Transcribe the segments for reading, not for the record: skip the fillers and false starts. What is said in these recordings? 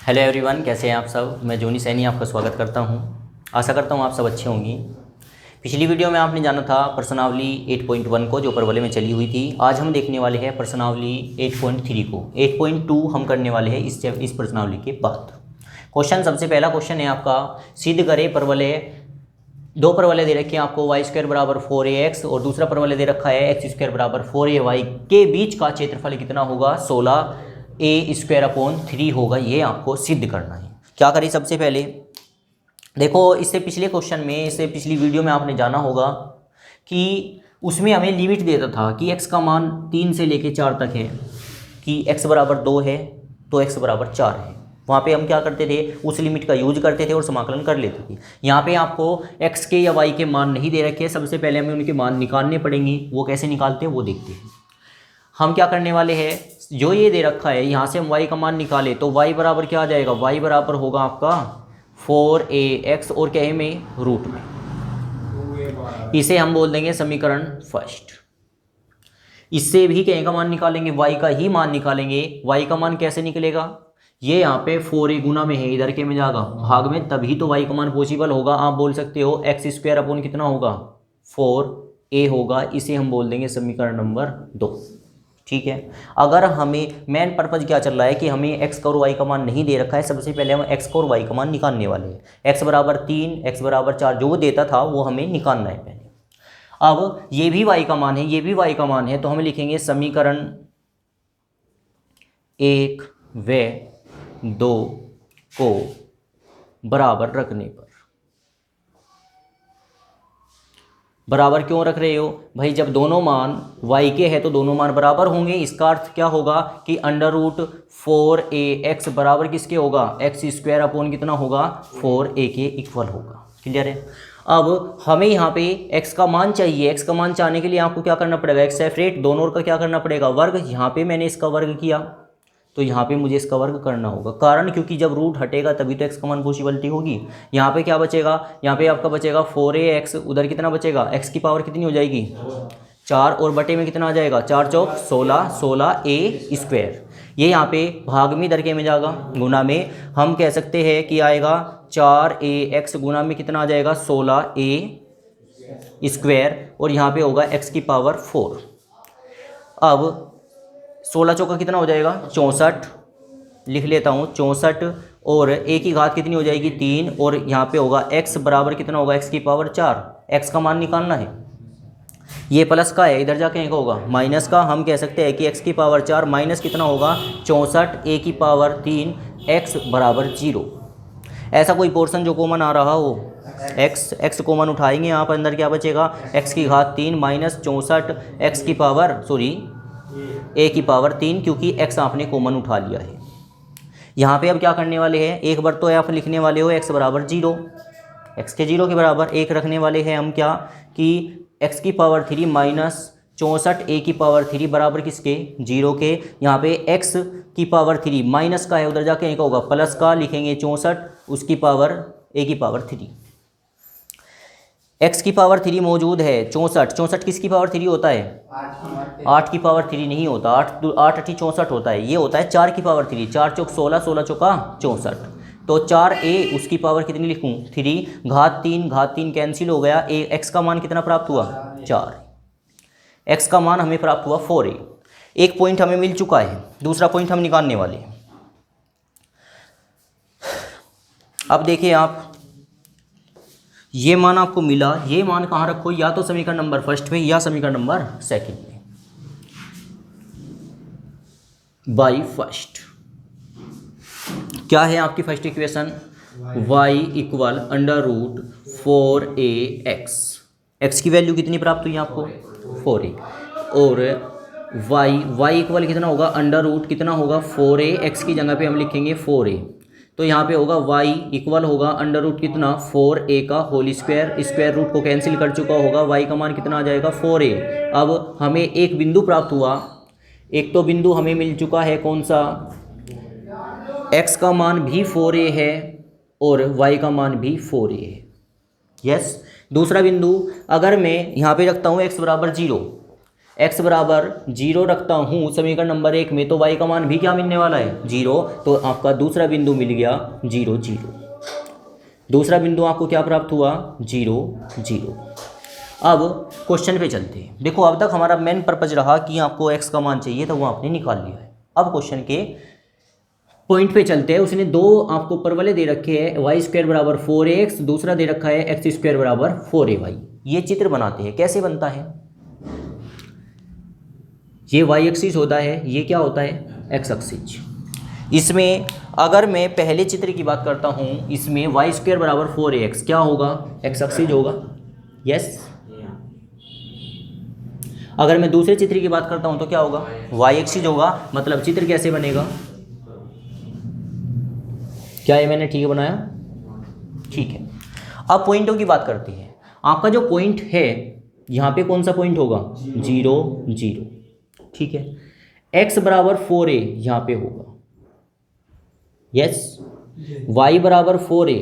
Hello everyone, कैसे हैं आप सब। मैं जोनी सैनी आपका स्वागत करता हूं। आशा करता हूं आप सब अच्छे होंगी। पिछली वीडियो में आपने जाना था प्रश्नावली 8.1 को, जो परवले में चली हुई थी। आज हम देखने वाले हैं प्रश्नावली 8.3 को। 8.2 हम करने वाले हैं इस प्रश्नावली के बाद। क्वेश्चन, सबसे पहला क्वेश्चन है आपका, सिद्ध करें परवलय। दो परवलय दे रखे हैं आपको, y² बराबर 4ax और दूसरा परवलय दे रखा है x² बराबर 4ay के बीच का क्षेत्रफल कितना होगा, 16a² होगा। ये आपको सिद्ध करना है। क्या करें, सबसे पहले देखो, इससे पिछले क्वेश्चन में, इससे पिछली वीडियो में आपने जाना होगा कि उसमें हमें लिमिट देता था कि x का मान 3 से लेके 4 तक है, कि x बराबर 2 है तो x बराबर 4 है। वहाँ पे हम क्या करते थे, उस लिमिट का यूज करते थे और समाकलन कर लेते थे। यहाँ पे आपको x के या y के मान नहीं दे रखे, सबसे पहले हमें उनके मान निकालने पड़ेंगे। वो कैसे निकालते हैं वो देखते हैं। हम क्या करने वाले हैं, जो ये दे रखा है यहाँ से हम y का मान निकाले तो y बराबर क्या आ जाएगा, y बराबर होगा आपका 4ax और क्या है में, रूट में। इसे हम बोल देंगे समीकरण फर्स्ट। इससे भी क्या का मान निकालेंगे, y का ही मान निकालेंगे। y का मान कैसे निकलेगा, ये यहाँ पे 4a गुना में है, इधर के में जाएगा भाग में, तभी तो y का मान पॉसिबल होगा। आप बोल सकते हो x² अपॉन कितना होगा, 4a होगा। इसे हम बोल देंगे समीकरण नंबर 2। ठीक है। अगर हमें मेन पर्पज क्या चल रहा है कि हमें x का और y का मान नहीं दे रखा है, सबसे पहले हम x का और y का मान निकालने वाले हैं। x बराबर 3, x बराबर 4 जो वो देता था वो हमें निकालना है पहले। अब ये भी y का मान है, ये भी y का मान है, तो हम लिखेंगे समीकरण 1 व 2 को बराबर रखने पर। बराबर क्यों रख रहे हो भाई, जब दोनों मान y के हैं तो दोनों मान बराबर होंगे। इसका अर्थ क्या होगा कि √4ax बराबर किसके होगा, x² अपॉन कितना होगा, 4a के इक्वल होगा। क्लियर है। अब हमें यहाँ पे x का मान चाहिए। x का मान चाहने के लिए आपको क्या करना पड़ेगा, x सेपरेट, दोनों का क्या करना पड़ेगा, वर्ग। यहाँ पे मैंने इसका वर्ग किया तो यहाँ पे मुझे इसका वर्ग करना होगा, कारण क्योंकि जब रूट हटेगा तभी तो x का मान पॉसिबिलिटी होगी। यहाँ पे क्या बचेगा, यहाँ पे आपका बचेगा 4ax, उधर कितना बचेगा, x की पावर कितनी हो जाएगी, 4, और बटे में कितना आ जाएगा, 4 चौक 16, 16a²। ये यहाँ पे भाग में इधर के में जाएगा, गुना में हम कह सकते हैं कि आएगा 4ax गुना में कितना आ जाएगा, 16a², और यहाँ पे होगा x की पावर 4। अब 16 चौका कितना हो जाएगा, 64, लिख लेता हूँ 64, और a की घात कितनी हो जाएगी, 3, और यहाँ पे होगा x बराबर कितना होगा, x की पावर 4। x का मान निकालना है, ये प्लस का है, इधर जाके क्या होगा, माइनस का। हम कह सकते हैं कि x की पावर 4 माइनस कितना होगा, 64, a की पावर 3, x बराबर 0। ऐसा कोई पोर्शन जो कॉमन आ रहा हो, x कॉमन उठाएंगे, यहाँ पर अंदर क्या बचेगा, x की घात 3 माइनस 64, x की पावर a की पावर 3, क्योंकि x आपने कॉमन उठा लिया है। यहाँ पे अब क्या करने वाले हैं, एक बार तो आप लिखने वाले हो x बराबर 0, x के 0 के बराबर एक रखने वाले हैं हम, क्या कि x की पावर 3 माइनस 64 a की पावर 3 बराबर किसके, 0 के। यहाँ पे x की पावर 3 माइनस का है, उधर जाके एक होगा प्लस का, लिखेंगे 64 उसकी पावर a की पावर 3। x की पावर 3 मौजूद है, 64 किसकी पावर 3 होता है, 8 की पावर 3 नहीं होता, 8 8 64 होता है, ये होता है 4 की पावर 3, 4 चौक 16, 16 चौका 64, तो 4a उसकी पावर कितनी लिखूँ, 3, घात 3 कैंसिल हो गया, x का मान कितना प्राप्त हुआ, 4, x का मान हमें प्राप्त हुआ 4a। एक पॉइंट हमें मिल चुका है, दूसरा पॉइंट हम निकालने वाले हैं। अब देखिए आप, ये मान आपको मिला, ये मान कहाँ रखो, या तो समीकरण नंबर फर्स्ट में या समीकरण नंबर सेकंड में, बाई फर्स्ट। क्या है आपकी first equation, y equal √4ax, x की वैल्यू कितनी प्राप्त हुई आपको, 4a, और y इक्वल कितना होगा, अंडर रूट कितना होगा, 4a, x की जगह पे हम लिखेंगे 4a, तो यहाँ पे होगा y इक्वल होगा अंडर रूट कितना, 4a का होल स्क्वायर, स्क्वायर रूट को कैंसिल कर चुका होगा, y का मान कितना आ जाएगा, 4a। अब हमें एक बिंदु प्राप्त हुआ, एक तो बिंदु हमें मिल चुका है, कौन सा, x का मान भी 4a है और y का मान भी 4a है। यस। दूसरा बिंदु, अगर मैं यहाँ पे रखता हूँ x बराबर 0, x बराबर 0 रखता हूँ समीकरण नंबर 1 में, तो y का मान भी क्या मिलने वाला है 0। तो आपका दूसरा बिंदु मिल गया 0 0। दूसरा बिंदु आपको क्या प्राप्त हुआ 0 0। अब क्वेश्चन पे चलते हैं। देखो अब तक हमारा मेन पर्पज रहा कि आपको x का मान चाहिए, तो वो आपने निकाल लिया है। अब क्वेश्चन के पॉइंट पे चलते हैं। उसने दो आपको ऊपर वाले दे रखे हैं, y² बराबर 4x, दूसरा दे रखा है x² बराबर 4ay। ये चित्र बनाते हैं। कैसे बनता है, ये y एक्सिस होता है, ये क्या होता है x एक्सिस। इसमें अगर मैं पहले चित्र की बात करता हूँ, इसमें y² बराबर 4ax क्या होगा x एक्सिस होगा, यस। अगर मैं दूसरे चित्र की बात करता हूँ तो क्या होगा y एक्सिस होगा। मतलब चित्र कैसे बनेगा, क्या ये मैंने ठीक बनाया, ठीक है। अब पॉइंटों की बात करते हैं। आपका जो पॉइंट है यहाँ पे कौन सा पॉइंट होगा 0 0, ठीक है। x बराबर 4a यहाँ पे होगा, यस। y बराबर 4a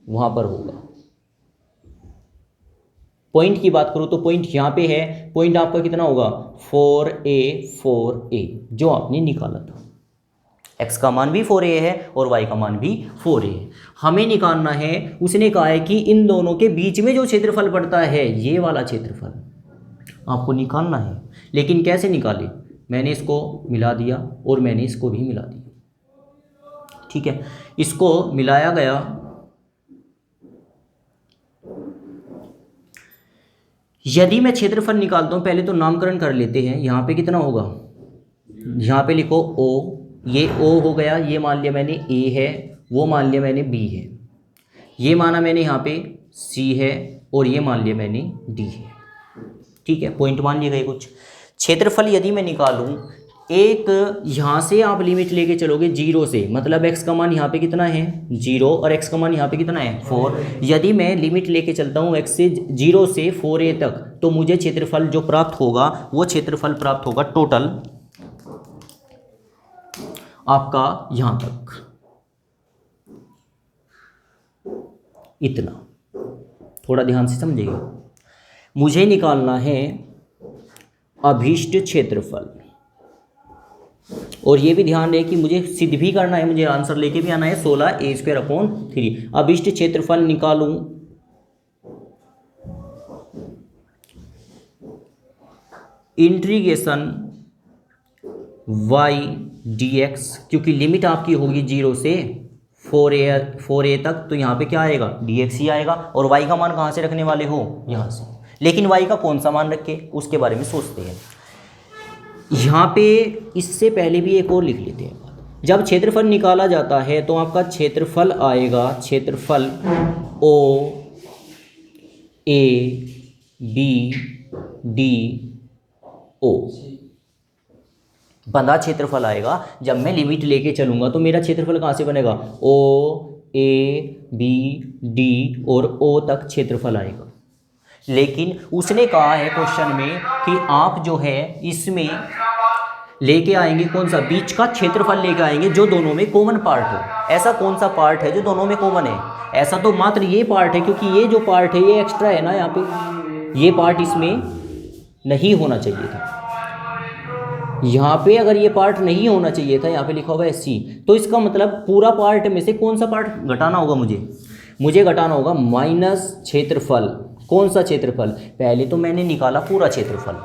वहाँ पर होगा। पॉइंट की बात करूँ तो पॉइंट यहाँ पे है, पॉइंट आपका कितना होगा 4a जो आपने निकाला था। x का मान भी 4a है और y का मान भी 4a है। हमें निकालना है, उसने कहा है कि इन दोनों के बीच में जो क्षेत्रफल पड़ता है ये वाला क्षेत्रफल आपको निकालना है। लेकिन कैसे निकाले, मैंने इसको मिला दिया और मैंने इसको भी मिला दिया, ठीक है। इसको मिलाया गया, यदि मैं क्षेत्रफल निकालता हूँ, पहले तो नामकरण कर लेते हैं। यहाँ पे कितना होगा, यहाँ पे लिखो O, ये O हो गया, ये मान लिया मैंने A है, वो मान लिया मैंने B है, ये माना मैंने यहाँ पे C है और ये मान लिया मैंने D है, ठीक है। पॉइंट मान लिए गए कुछ। क्षेत्रफल यदि मैं निकालूं, एक यहाँ से आप लिमिट लेके चलोगे 0 से, मतलब x का मान यहाँ पे कितना है 0 और x का मान यहाँ पे कितना है 4। यदि मैं लिमिट लेके चलता हूँ x से 0 से 4a तक, तो मुझे क्षेत्रफल जो प्राप्त होगा वो क्षेत्रफल प्राप्त होगा टोटल आपका यहाँ तक इतना। थोड़ा ध्यान से समझिएगा, मुझे निकालना है अभीष्ट क्षेत्रफल। और ये भी ध्यान रहे कि मुझे सिद्ध भी करना है, मुझे आंसर लेके भी आना है 16a²/3। अभीष्ट क्षेत्रफल निकालूं, इंटीग्रेशन y dx, क्योंकि लिमिट आपकी होगी 0 से 4a तक, तो यहाँ पे क्या आएगा dx ही आएगा। और y का मान कहाँ से रखने वाले हो, यहाँ से। लेकिन y का कौन सा मान रखे उसके बारे में सोचते हैं। यहाँ पे इससे पहले भी एक और लिख लेते हैं। जब क्षेत्रफल निकाला जाता है तो आपका क्षेत्रफल आएगा, क्षेत्रफल O A B D O, बंधा क्षेत्रफल आएगा। जब मैं लिमिट लेके चलूँगा तो मेरा क्षेत्रफल कहाँ से बनेगा O A B D और O तक क्षेत्रफल आएगा। लेकिन उसने कहा है क्वेश्चन में कि आप जो है इसमें लेके आएंगे कौन सा, बीच का क्षेत्रफल लेके आएंगे जो दोनों में कॉमन पार्ट हो। ऐसा कौन सा पार्ट है जो दोनों में कॉमन है, ऐसा तो मात्र ये पार्ट है, क्योंकि ये जो पार्ट है ये एक्स्ट्रा है ना, यहाँ पे ये पार्ट इसमें नहीं होना चाहिए था। यहाँ पे अगर ये पार्ट नहीं होना चाहिए था, यहाँ पे लिखा हुआ है C, तो इसका मतलब पूरा पार्ट में से कौन सा पार्ट घटाना होगा, मुझे घटाना होगा माइनस क्षेत्रफल। कौन सा क्षेत्रफल, पहले तो मैंने निकाला पूरा क्षेत्रफल,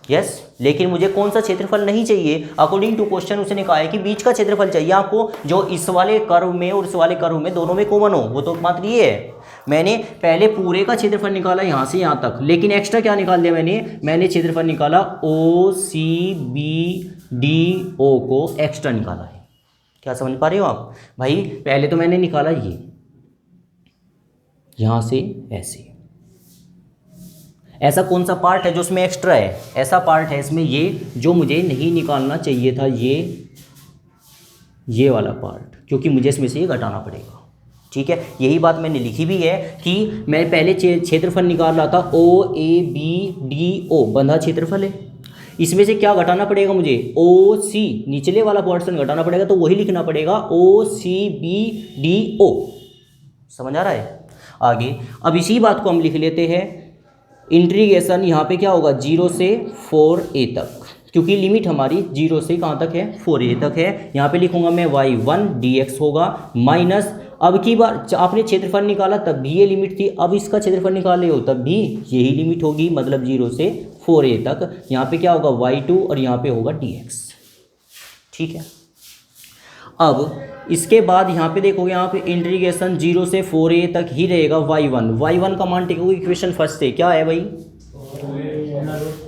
यस। लेकिन मुझे कौन सा क्षेत्रफल नहीं चाहिए, अकॉर्डिंग टू क्वेश्चन उसने कहा है कि बीच का क्षेत्रफल चाहिए आपको, जो इस वाले कर्व में और इस वाले कर्व में दोनों में कॉमन हो। वो तो मात्र ये है। मैंने पहले पूरे का क्षेत्रफल निकाला यहाँ से यहाँ तक, लेकिन एक्स्ट्रा क्या निकाल दिया मैंने क्षेत्रफल निकाला OCBDO को एक्स्ट्रा निकाला है। क्या समझ पा रहे हो आप भाई, पहले तो मैंने निकाला ये यहाँ से ऐसे। ऐसा कौन सा पार्ट है जो उसमें एक्स्ट्रा है, ऐसा पार्ट है इसमें ये जो मुझे नहीं निकालना चाहिए था, ये वाला पार्ट, क्योंकि मुझे इसमें से ये घटाना पड़ेगा, ठीक है। यही बात मैंने लिखी भी है कि मैं पहले क्षेत्रफल निकाल रहा था OABDO, बंधा क्षेत्रफल है। इसमें से क्या घटाना पड़ेगा मुझे, OC, निचले वाला पोर्शन घटाना पड़ेगा, तो वही लिखना पड़ेगा OCBDO। समझ आ रहा है आगे। अब इसी बात को हम लिख लेते हैं इंटीग्रेशन यहाँ पे क्या होगा 0 से 4a तक, क्योंकि लिमिट हमारी 0 से कहाँ तक है 4a तक है। यहाँ पे लिखूंगा मैं y1 dx होगा माइनस, अब की बार आपने क्षेत्रफल निकाला तब भी ये लिमिट थी, अब इसका क्षेत्रफल निकाले हो तब भी यही लिमिट होगी, मतलब 0 से 4a तक। यहाँ पे क्या होगा y2 और यहाँ पे होगा dx। ठीक है, अब इसके बाद यहाँ पे देखोगे आप इंटीग्रेशन 0 से 4a तक ही रहेगा y1 का मान टेकोगे इक्वेशन फर्स्ट से, क्या है भाई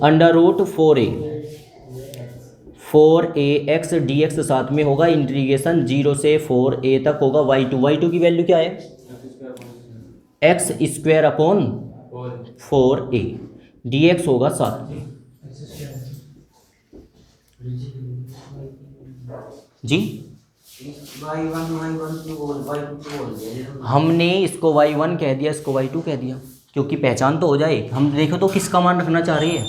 under root 4a x dx साथ में होगा इंटीग्रेशन 0 से 4a तक होगा y2 की वैल्यू क्या है x square upon 4a, dx होगा साथ में जी। हमने इसको y1 कह दिया, इसको y2 कह दिया, क्योंकि पहचान तो हो जाए। हम देखो तो किसका मान रखना चाह रहे हैं,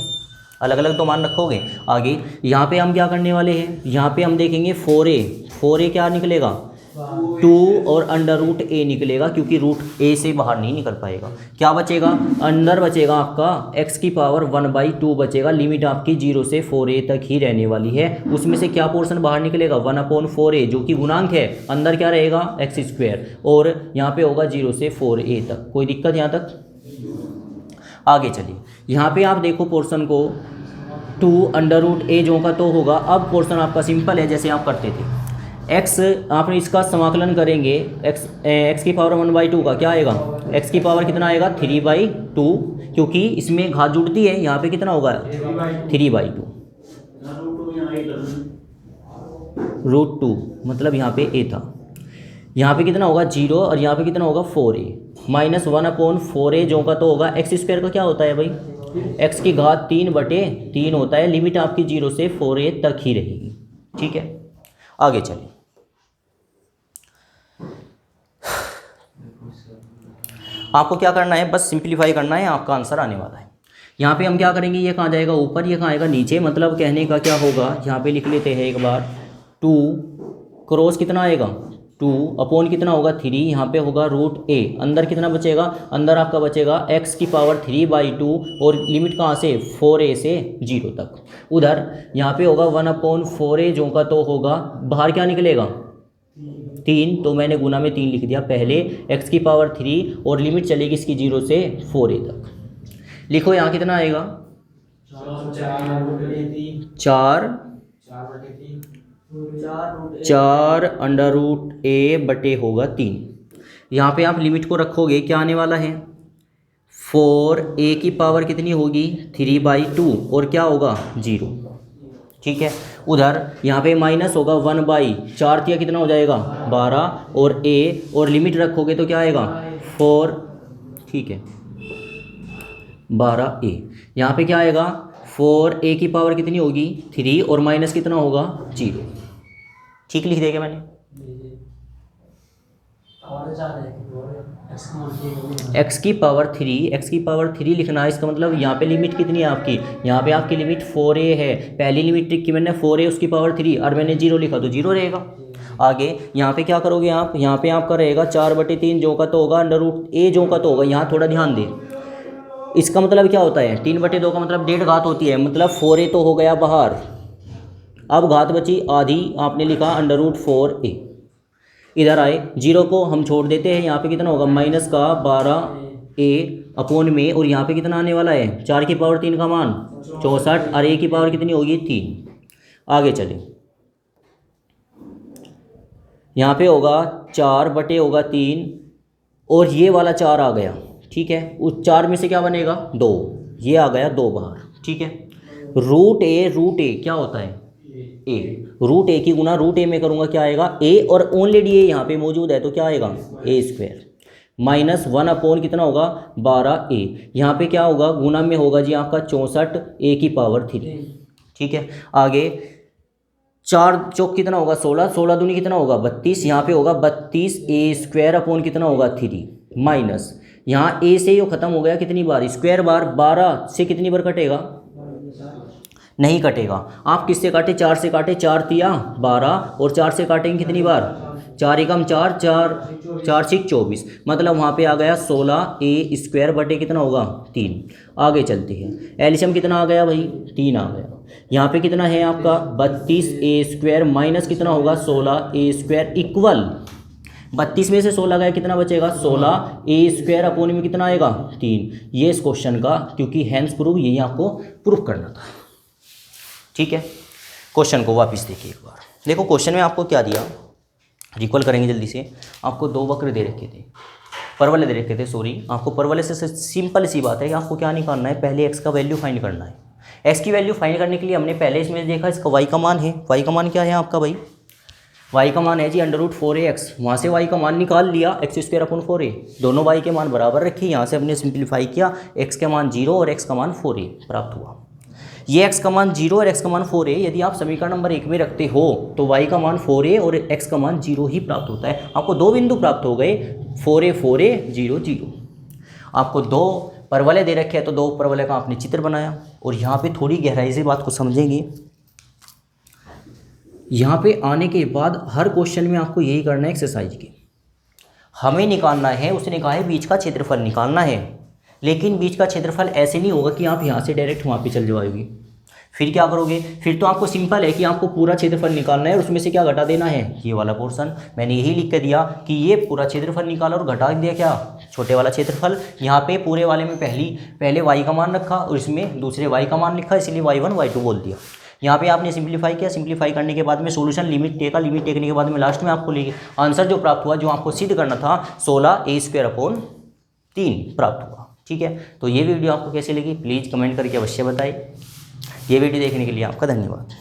अलग अलग तो मान रखोगे। आगे यहाँ पे हम क्या करने वाले हैं, यहाँ पे हम देखेंगे 4a क्या निकलेगा 2 और अंडर रूट a निकलेगा, क्योंकि रूट a से बाहर नहीं निकल पाएगा। क्या बचेगा अंदर बचेगा आपका x की पावर 1/2 बचेगा, लिमिट आपकी 0 से 4a तक ही रहने वाली है। उसमें से क्या पोर्शन बाहर निकलेगा 1/4a जो कि गुणांक है, अंदर क्या रहेगा x स्क्वायर, और यहाँ पे होगा 0 से 4a तक। कोई दिक्कत यहाँ तक? आगे चलिए, यहाँ पे आप देखो पोर्शन को 2 अंडर रूट a जो का तो होगा। अब पोर्शन आपका सिंपल है, जैसे आप करते थे x, आपने इसका समाकलन करेंगे x की पावर 1/2 का क्या आएगा, x की पावर कितना आएगा 3/2, क्योंकि इसमें घात जुड़ती है, यहाँ पे कितना होगा 3/2 रूट 2, मतलब यहाँ पे a था, यहाँ पे कितना होगा 0 और यहाँ पे कितना होगा 4a माइनस 1/4a जो का तो होगा। x स्क्वायर का क्या होता है भाई, x की घात 3/3 होता है। लिमिट आपकी 0 से 4a तक ही रहेगी। ठीक है, आगे चलिए। आपको क्या करना है, बस सिंप्लीफाई करना है, आपका आंसर आने वाला है। यहाँ पे हम क्या करेंगे, ये कहाँ जाएगा ऊपर, ये कहाँ आएगा नीचे, मतलब कहने का क्या होगा, यहाँ पे लिख लेते हैं एक बार 2 क्रॉस कितना आएगा 2 अपॉन कितना होगा 3, यहाँ पे होगा रूट a, अंदर कितना बचेगा, अंदर आपका बचेगा x की पावर 3/2 और लिमिट कहाँ से 4a से 0 तक। उधर यहाँ पे होगा 1/4a जो का तो होगा, बाहर क्या निकलेगा 3, तो मैंने गुना में 3 लिख दिया पहले, x की पावर 3 और लिमिट चलेगी इसकी 0 से 4a तक। लिखो यहाँ कितना आएगा 4 अंडर रूट a बटे होगा 3। यहाँ पे आप लिमिट को रखोगे, क्या आने वाला है 4a की पावर कितनी होगी 3/2 और क्या होगा 0। ठीक है, उधर यहाँ पे माइनस होगा 1/4 तिया कितना हो जाएगा 12 और a, और लिमिट रखोगे तो क्या आएगा 4, ठीक है 12a। यहाँ पे क्या आएगा 4a की पावर कितनी होगी 3 और माइनस कितना होगा 0। ठीक लिख देगा मैंने, x की पावर 3 लिखना है। इसका मतलब यहाँ पे लिमिट कितनी है आपकी, यहाँ पे आपकी लिमिट 4a है, पहली लिमिट की मैंने 4a उसकी पावर 3 और मैंने 0 लिखा तो 0 रहेगा। आगे यहाँ पे क्या करोगे आप, यहाँ पे आपका रहेगा 4/3 जो का तो होगा अंडर रूट a जो का तो होगा। यहाँ थोड़ा ध्यान दें, इसका मतलब क्या होता है 3/2 का मतलब 1.5 घात होती है, मतलब 4a तो हो गया बाहर, अब घात बची आधी, आपने लिखा अंडर रूट 4a। इधर आए 0 को हम छोड़ देते हैं, यहाँ पे कितना होगा माइनस का 12a अपॉन में, और यहाँ पे कितना आने वाला है 4 की पावर 3 का मान 64 और a की पावर कितनी होगी 3। आगे चले, यहाँ पे होगा 4/3 और ये वाला 4 आ गया। ठीक है, उस 4 में से क्या बनेगा 2, ये आ गया 2 बाहर। ठीक है, रूट ए क्या होता है a, रूट a की गुना रूट a में करूँगा क्या आएगा a, और ओनली a यहाँ पे मौजूद है तो क्या आएगा a² माइनस 1 अपॉन कितना होगा 12a। यहाँ पे क्या होगा गुना में होगा जी आपका 64 a की पावर 3। ठीक है, आगे 4 चौक कितना होगा 16 दूनी कितना होगा 32, यहाँ पे होगा 32a² अपॉन कितना होगा 3 माइनस, यहाँ a से यो खत्म हो गया कितनी बार स्क्वायर बार, 12 से कितनी बार कटेगा नहीं कटेगा। आप किससे काटे 4 से काटे, 4 तिया 12 और 4 से काटेंगे कितनी बार 4 एकम 4, 4 6 24, मतलब वहाँ पे आ गया 16a² बटे कितना होगा 3। आगे चलते हैं, एलसीएम कितना आ गया भाई 3 आ गया। यहाँ पे कितना है आपका 32a² माइनस कितना होगा 16a² इक्वल 32 में से 16 गया कितना बचेगा 16a² अपोन में कितना आएगा 3। ये इस क्वेश्चन का, क्योंकि हैंस प्रूव यही आपको प्रूफ करना था। ठीक है, क्वेश्चन को वापस देखिए एक बार। देखो क्वेश्चन में आपको क्या दिया, रिकॉल करेंगे जल्दी से। आपको 2 वक्र दे रखे थे, परवलय दे रखे थे, सॉरी। आपको परवलय से सिंपल सी बात है कि आपको क्या निकालना है, पहले एक्स का वैल्यू फाइंड करना है। एक्स की वैल्यू फाइंड करने के लिए हमने पहले इसमें देखा इसका वाई का मान है। वाई का मान क्या है आपका भाई, वाई का मान है जी √4ax। वहाँ से वाई का मान निकाल लिया x² अपन 4a, दोनों वाई के मान बराबर रखे। यहाँ से हमने सिंप्लीफाई किया, x का मान 0 और x का मान 4a प्राप्त हुआ। ये x का मान 0 और x का मान 4a यदि आप समीकरण नंबर 1 में रखते हो तो y का मान 4a और x का मान 0 ही प्राप्त होता है। आपको 2 बिंदु प्राप्त हो गए, 4a 0 0। आपको 2 परवलय दे रखे हैं तो 2 परवलय का आपने चित्र बनाया। और यहाँ पे थोड़ी गहराई से बात को समझेंगे। यहाँ पे आने के बाद हर क्वेश्चन में आपको यही करना है एक्सरसाइज की, हमें निकालना है, उसने कहा है बीच का क्षेत्रफल निकालना है। लेकिन बीच का क्षेत्रफल ऐसे नहीं होगा कि आप यहाँ से डायरेक्ट वहाँ पे चल जाओगे। फिर क्या करोगे, फिर तो आपको सिंपल है कि आपको पूरा क्षेत्रफल निकालना है और उसमें से क्या घटा देना है, ये वाला पोर्शन। मैंने यही लिख के दिया कि ये पूरा क्षेत्रफल निकाला और घटा दिया क्या, छोटे वाला क्षेत्रफल। यहाँ पे पूरे वाले में पहले y का मान रखा और इसमें दूसरे y का मान लिखा, इसलिए y1 y2 बोल दिया। यहाँ पे आपने सिंप्लीफाई किया, सिंप्लीफाई करने के बाद में सॉल्यूशन लिमिट टेका, लिमिट टेकने के बाद में लास्ट में आपको आंसर जो प्राप्त हुआ, जो आपको सिद्ध करना था 16a² अपोन 3 प्राप्त हुआ। ठीक है, तो ये वीडियो आपको कैसी लगी प्लीज़ कमेंट करके अवश्य बताएं। ये वीडियो देखने के लिए आपका धन्यवाद।